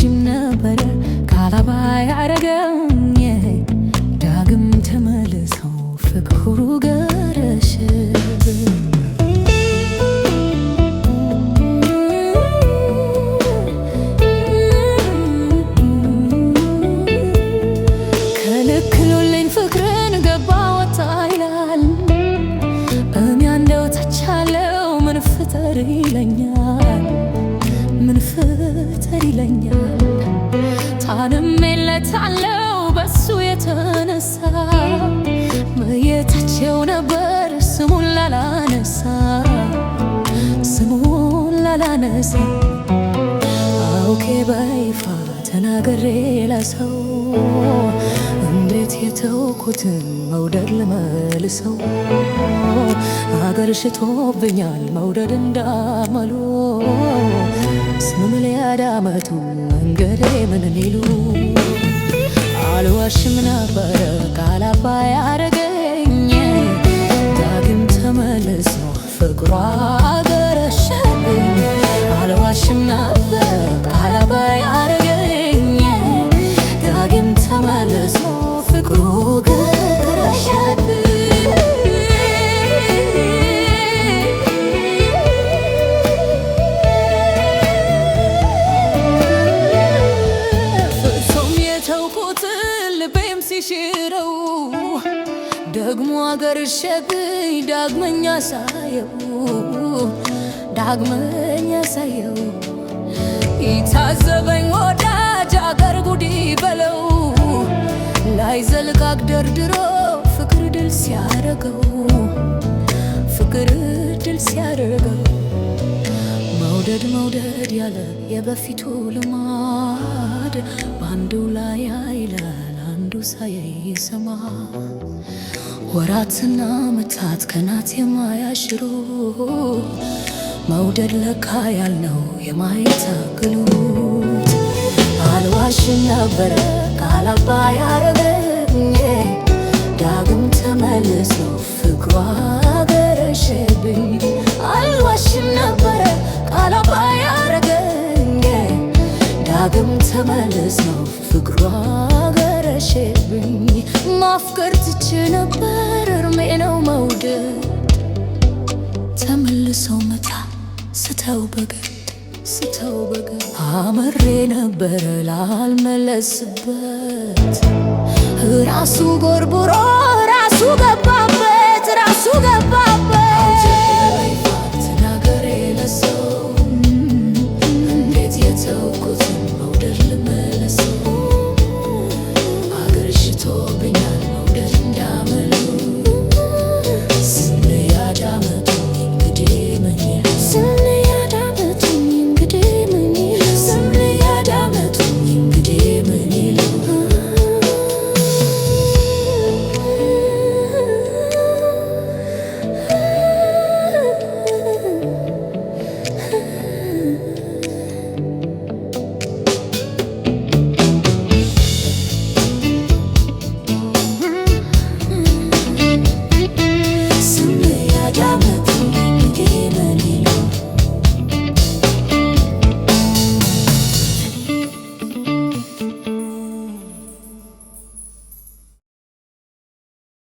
አልዋሽም ነበር ካላባይ ያረገኝ ዳግም ተመልሰው ፍቅሩ ገረሽ ከልክሉልኝ ፍቅርን ገባ ወጣ ይላል እኔ አንደው ተቻለው ምን ፍጠር ይለኛል ምን ፍጠር ይለኛል ታንሜለታለው በሱ የተነሳ መየታቸው ነበር ስሙን ላላነሳ አውቄ በይፋ ተናግሬ ለሰው እንዴት የተውኩትን መውደድ ልመልሰው አገር ሽቶብኛል መውደድ እንዳመሉ ስምም ሊያዳመቱ መንገዴ ምን ሊሉ አልዋሽም ነበር ካላባይ ያረገኝ ዳግም ተመልሶ ፍቅሯ ገረሸብኝ አልዋሽም ነበር ካላባይ ያረገኝ ዳግም ተመልሶ ፍቅሩ ገረሸብኝ ሲሽረው ደግሞ አገረሸብኝ ዳግመኛ ሳየው ይታዘበኝ ወዳጅ አገር ጉዲ በለው ላይ ዘልቅ አግደርድሮ ፍቅር ድል ሲያደርገው መውደድ ያለ የበፊቱ ልማድ ባንዱ ላይ አይላል አንዱ ሳይሰማ ወራትና ዓመታት ቀናት የማያሽሩ መውደድ ለካ ያልነው የማይታገሉት አልዋሽም ነበር ካላባይ ያረገኝ ዳግም ተመልሶ ፍቅሯ ገረሸብኝ አልዋሽም ነበር ካላባይ ያረገኝ ዳግም ተመልሶ ፍቅሯ ገረሸብኝ ማፍቀር ትቼ ነበር እርሜ ነው መውደድ ተመልሰው መጣ ስተው በግድ አመሬ ነበር ላልመለስበት ራሱ ጎርቡሮ